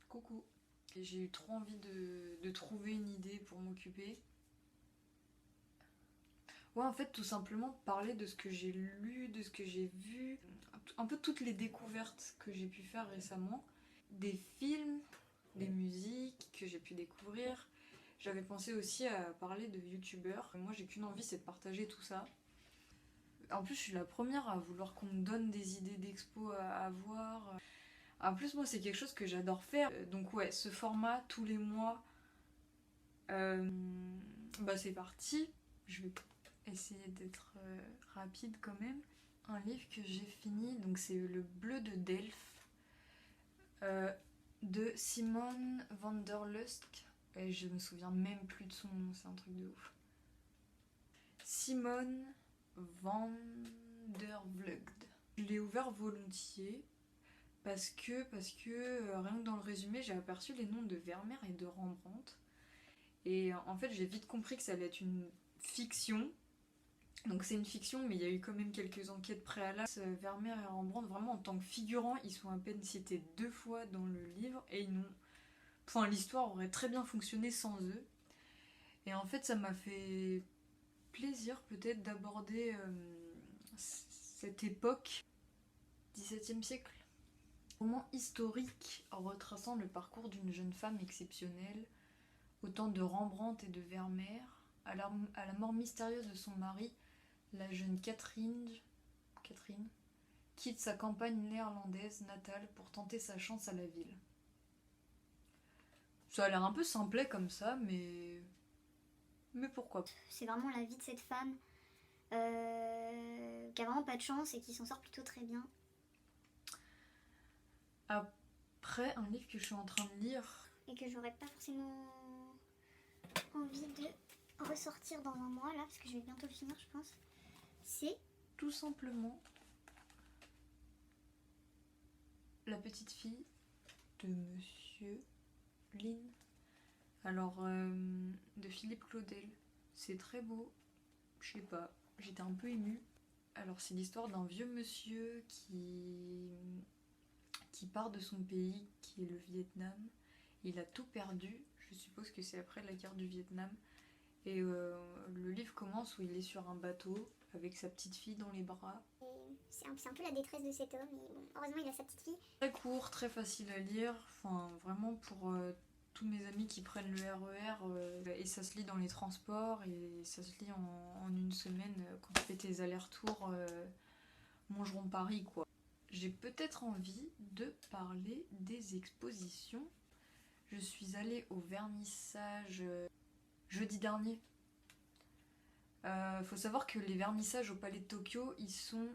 Coucou. Et j'ai eu trop envie de trouver une idée pour m'occuper. Ouais, en fait, tout simplement parler de ce que j'ai lu, de ce que j'ai vu, un peu toutes les découvertes que j'ai pu faire récemment, des films, des musiques que j'ai pu découvrir. J'avais pensé aussi à parler de youtubeurs. Moi, j'ai qu'une envie, c'est de partager tout ça. En plus, je suis la première à vouloir qu'on me donne des idées d'expo à voir. En plus, moi, c'est quelque chose que j'adore faire. Donc ouais, ce format, tous les mois, c'est parti. Je vais essayer d'être rapide quand même. Un livre que j'ai fini, donc c'est Le Bleu de Delphes, de Simone van der Lust. Et je me souviens même plus de son nom, c'est un truc de ouf. Simone van der Vlugt. Je l'ai ouvert volontiers parce que rien que dans le résumé, j'ai aperçu les noms de Vermeer et de Rembrandt. Et en fait, j'ai vite compris que ça allait être une fiction. Donc c'est une fiction, mais il y a eu quand même quelques enquêtes préalables. Vermeer et Rembrandt, vraiment en tant que figurants, ils sont à peine cités 2 fois dans le livre et ils n'ont... Enfin, l'histoire aurait très bien fonctionné sans eux. Et en fait, ça m'a fait plaisir peut-être d'aborder cette époque, 17e siècle. Roman historique retraçant le parcours d'une jeune femme exceptionnelle, au temps de Rembrandt et de Vermeer, à la mort mystérieuse de son mari, la jeune Catherine quitte sa campagne néerlandaise natale pour tenter sa chance à la ville. Ça a l'air un peu simplet comme ça, mais pourquoi pas. C'est vraiment la vie de cette femme qui a vraiment pas de chance et qui s'en sort plutôt très bien. Après, un livre que je suis en train de lire... Et que j'aurais pas forcément envie de ressortir dans un mois là, parce que je vais bientôt le finir je pense. C'est tout simplement La petite fille de Monsieur Lynn. Alors, de Philippe Claudel. C'est très beau. Je sais pas, j'étais un peu émue. Alors, c'est l'histoire d'un vieux monsieur qui part de son pays, qui est le Vietnam. Il a tout perdu. Je suppose que c'est après la guerre du Vietnam. Et le livre commence où il est sur un bateau avec sa petite fille dans les bras. C'est un peu la détresse de cet homme, et bon, heureusement il a sa petite fille. Très court, très facile à lire, enfin vraiment pour tous mes amis qui prennent le RER, et ça se lit dans les transports et ça se lit en une semaine quand tu fais tes allers-retours Montgeron-Paris quoi. J'ai peut-être envie de parler des expositions. Je suis allée au vernissage jeudi dernier. Faut savoir que les vernissages au Palais de Tokyo, ils sont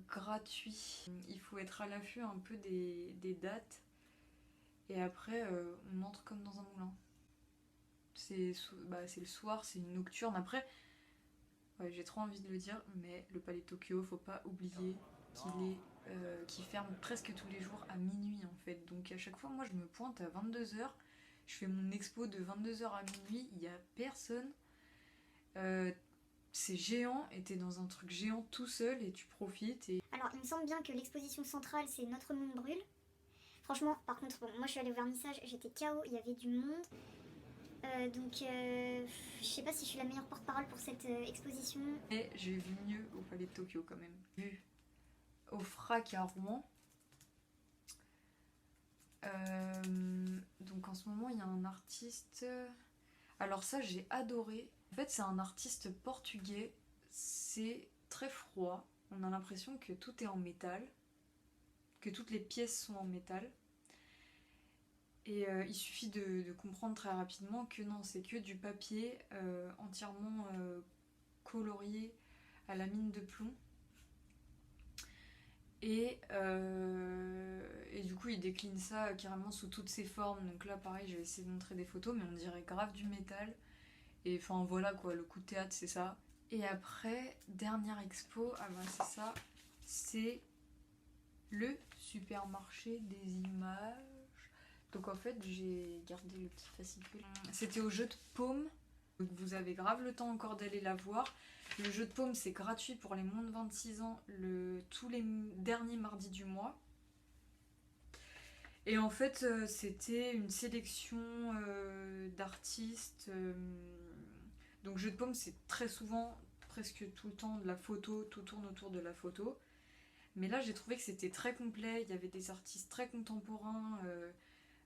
gratuits. Il faut être à l'affût un peu des dates. Et après, on entre comme dans un moulin. C'est le soir, c'est une nocturne. Après, ouais, j'ai trop envie de le dire, mais le Palais de Tokyo, faut pas oublier qu'il ferme presque tous les jours à minuit en fait. Donc à chaque fois, moi je me pointe à 22h. Je fais mon expo de 22h à minuit, il y a personne. C'est géant et t'es dans un truc géant tout seul et tu profites. Alors il me semble bien que l'exposition centrale c'est Notre Monde Brûle. Franchement, par contre, bon, moi je suis allée au vernissage, j'étais KO, il y avait du monde. Je sais pas si je suis la meilleure porte-parole pour cette exposition. Mais j'ai vu mieux au Palais de Tokyo quand même. Vu au FRAC à Rouen. Donc en ce moment il y a un artiste... Alors ça j'ai adoré. En fait c'est un artiste portugais. C'est très froid. On a l'impression que tout est en métal. Que toutes les pièces sont en métal. Et il suffit de comprendre très rapidement que non, c'est que du papier entièrement colorié à la mine de plomb. Et du coup, il décline ça carrément sous toutes ses formes. Donc là, pareil, je vais essayer de montrer des photos, mais on dirait grave du métal. Et enfin, voilà quoi, le coup de théâtre, c'est ça. Et après, dernière expo, c'est ça. C'est le supermarché des images. Donc en fait, j'ai gardé le petit fascicule. C'était au jeu de paume. Donc vous avez grave le temps encore d'aller la voir. Le jeu de paume, c'est gratuit pour les moins de 26 ans tous les derniers mardis du mois. Et en fait, c'était une sélection d'artistes. Donc Jeu de paume, c'est très souvent, presque tout le temps, de la photo, tout tourne autour de la photo. Mais là, j'ai trouvé que c'était très complet. Il y avait des artistes très contemporains.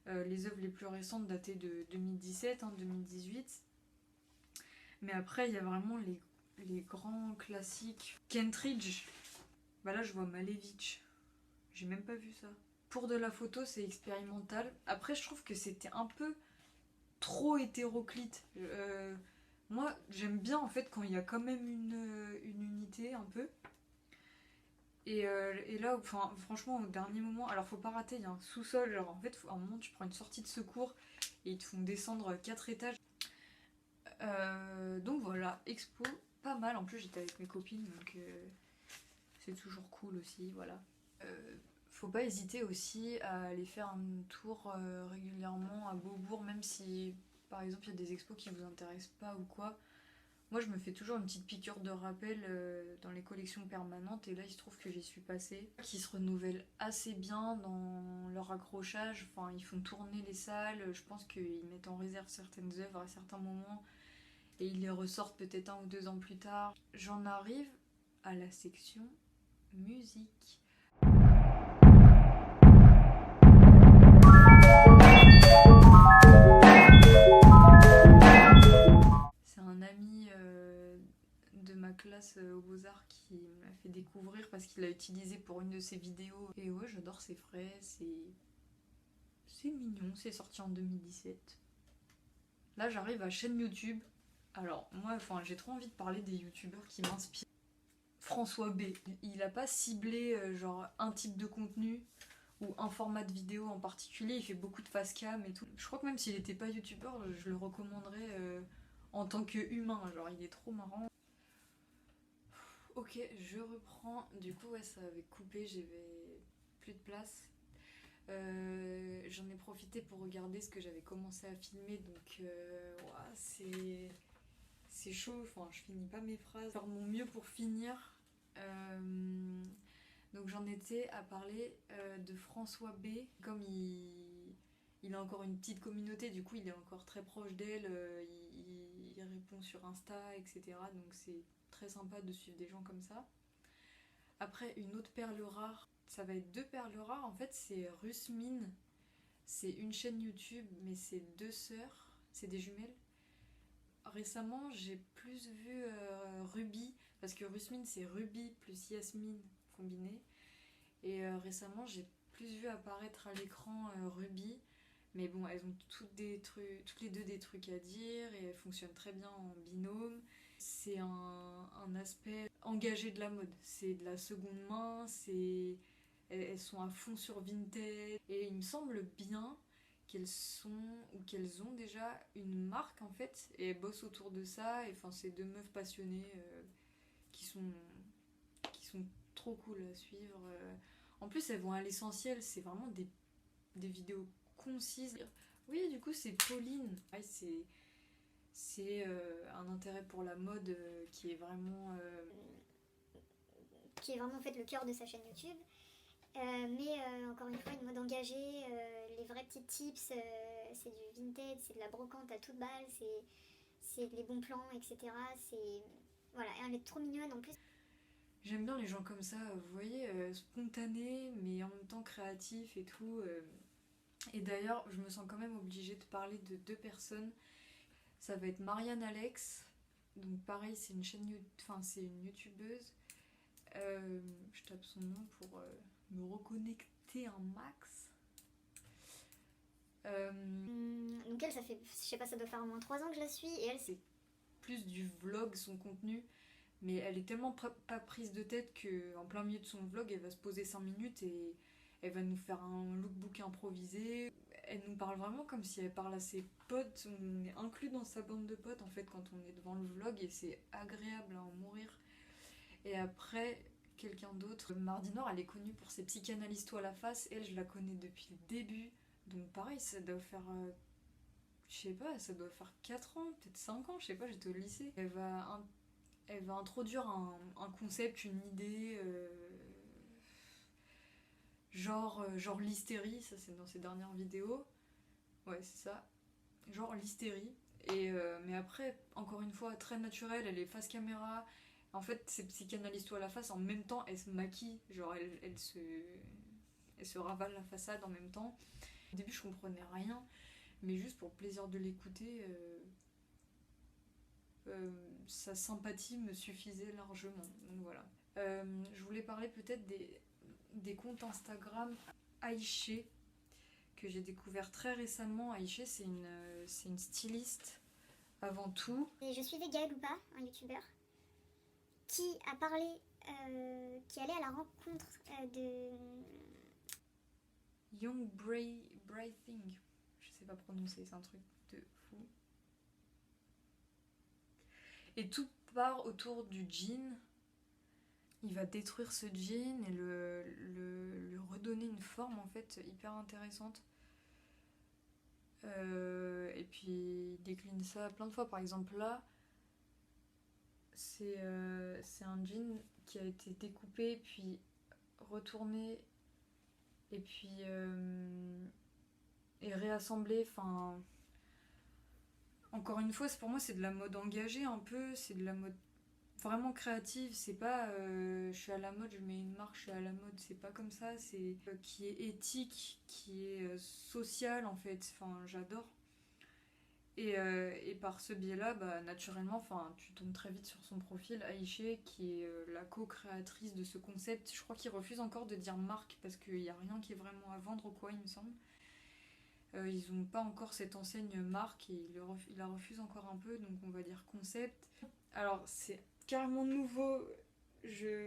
Les œuvres les plus récentes dataient de 2017, 2018. Mais après, il y a vraiment les grands classiques. Kentridge. Bah là, je vois Malevich. J'ai même pas vu ça. Pour de la photo, c'est expérimental. Après, je trouve que c'était un peu trop hétéroclite. Moi, j'aime bien en fait quand il y a quand même une unité un peu. Et là, enfin, franchement, au dernier moment, alors faut pas rater, il y a un sous-sol. Genre, en fait, à un moment, tu prends une sortie de secours et ils te font descendre 4 étages. Donc voilà, expo, pas mal. En plus, j'étais avec mes copines, donc c'est toujours cool aussi. Voilà. Faut pas hésiter aussi à aller faire un tour régulièrement à Beaubourg, même si par exemple il y a des expos qui vous intéressent pas ou quoi. Moi je me fais toujours une petite piqûre de rappel dans les collections permanentes et là il se trouve que j'y suis passée. Qui se renouvellent assez bien dans leur accrochage, enfin ils font tourner les salles, je pense qu'ils mettent en réserve certaines œuvres à certains moments et ils les ressortent peut-être 1 ou 2 ans plus tard. J'en arrive à la section musique. C'est un ami de ma classe aux Beaux-Arts qui me l'a fait découvrir parce qu'il l'a utilisé pour une de ses vidéos. Et ouais, j'adore, c'est frais, c'est mignon, c'est sorti en 2017. Là, j'arrive à chaîne YouTube. Alors, moi, enfin, j'ai trop envie de parler des youtubeurs qui m'inspirent. François B. Il a pas ciblé genre un type de contenu ou un format de vidéo en particulier, il fait beaucoup de face cam et tout. Je crois que même s'il n'était pas youtubeur, je le recommanderais en tant que humain, genre il est trop marrant. Ok, je reprends. Du coup, ouais, ça avait coupé, j'avais plus de place. J'en ai profité pour regarder ce que j'avais commencé à filmer, donc ouais, c'est chaud. Enfin, je finis pas mes phrases. Faire mon mieux pour finir. Donc j'en étais à parler de François B. Comme il a encore une petite communauté, du coup il est encore très proche d'elle, il répond sur Insta, etc. Donc c'est très sympa de suivre des gens comme ça. Après, une autre perle rare, ça va être 2 perles rares. En fait, c'est Rusmine. C'est une chaîne YouTube, mais c'est 2 sœurs, c'est des jumelles. Récemment, j'ai plus vu Ruby, parce que Rusmine c'est Ruby plus Yasmine combiné. Et récemment, j'ai plus vu apparaître à l'écran Ruby. Mais bon, elles ont toutes les deux des trucs à dire et elles fonctionnent très bien en binôme. C'est un aspect engagé de la mode. C'est de la seconde main, elles sont à fond sur vintage. Et il me semble bien qu'elles ont déjà une marque en fait et elles bossent autour de ça. Et enfin, c'est 2 meufs passionnées qui sont trop cool à suivre. En plus, elles vont à l'essentiel, c'est vraiment des vidéos concises. Oui, du coup, c'est Pauline. C'est un intérêt pour la mode qui est vraiment en fait le cœur de sa chaîne YouTube. Mais encore une fois, une mode engagée, les vrais petits tips, c'est du vintage, c'est de la brocante à toute balle, c'est les bons plans, etc. Voilà, et elle est trop mignonne en plus. J'aime bien les gens comme ça, vous voyez, spontanés, mais en même temps créatifs et tout. Et d'ailleurs, je me sens quand même obligée de parler de 2 personnes. Ça va être Marianne Alex. Donc pareil, c'est une c'est une youtubeuse. Je tape son nom pour me reconnecter un max. Donc elle, ça fait, je sais pas, ça doit faire au moins 3 ans que je la suis. Et elle, c'est plus du vlog, son contenu. Mais elle est tellement pas prise de tête qu'en plein milieu de son vlog, elle va se poser 5 minutes et elle va nous faire un lookbook improvisé. Elle nous parle vraiment comme si elle parle à ses potes. On est inclus dans sa bande de potes en fait quand on est devant le vlog et c'est agréable à en mourir. Et après, quelqu'un d'autre, Mardi Noir, elle est connue pour ses psychanalyses-toi à la face. Elle, je la connais depuis le début. Donc pareil, ça doit faire... je sais pas, ça doit faire 4 ans, peut-être 5 ans, je sais pas, j'étais au lycée. Elle va introduire un concept, une idée. genre l'hystérie, ça c'est dans ses dernières vidéos. Ouais, c'est ça. Genre l'hystérie. Mais après, encore une fois, très naturelle, elle est face caméra. En fait, c'est psychanalyse-toi à la face, en même temps, elle se maquille. Genre, elle se ravale la façade en même temps. Au début, je comprenais rien, mais juste pour le plaisir de l'écouter, sa sympathie me suffisait largement. Donc voilà. Je voulais parler peut-être des comptes Instagram Aïché, que j'ai découvert très récemment. Aïché, c'est une styliste avant tout. Et je suivais Gaël ou pas, un youtubeur, qui a parlé, qui allait à la rencontre de... Young Braithing. Je sais pas prononcer, c'est un truc de fou. Et tout part autour du jean. Il va détruire ce jean et lui redonner une forme en fait hyper intéressante. Et puis il décline ça plein de fois. Par exemple là, c'est un jean qui a été découpé puis retourné et puis et réassemblé. Enfin, encore une fois, pour moi c'est de la mode engagée un peu, c'est de la mode vraiment créative. C'est pas je suis à la mode, je mets une marque, je suis à la mode. C'est pas comme ça. C'est qui est éthique, qui est social en fait. Enfin, j'adore. Et par ce biais-là, bah, naturellement, tu tombes très vite sur son profil, Aïché, qui est la co-créatrice de ce concept. Je crois qu'il refuse encore de dire marque parce qu'il n'y a rien qui est vraiment à vendre ou quoi, il me semble. Ils n'ont pas encore cette enseigne marque et il la refuse encore un peu, donc on va dire concept. Alors, c'est carrément nouveau.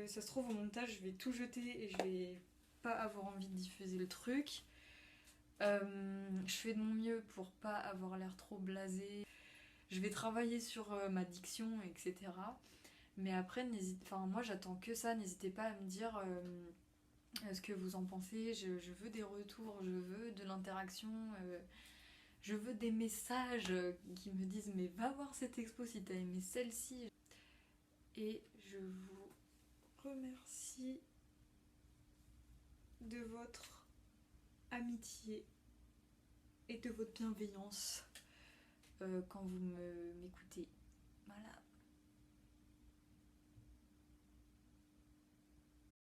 Ça se trouve au montage, je vais tout jeter et je vais pas avoir envie de diffuser le truc. Je fais de mon mieux pour pas avoir l'air trop blasée. Je vais travailler sur ma diction, etc. Mais après, moi j'attends que ça. N'hésitez pas à me dire ce que vous en pensez. Je veux des retours, je veux de l'interaction. Je veux des messages qui me disent mais va voir cette expo si t'as aimé celle-ci. Et je vous remercie de votre amitié et de votre bienveillance quand vous m'écoutez. Voilà.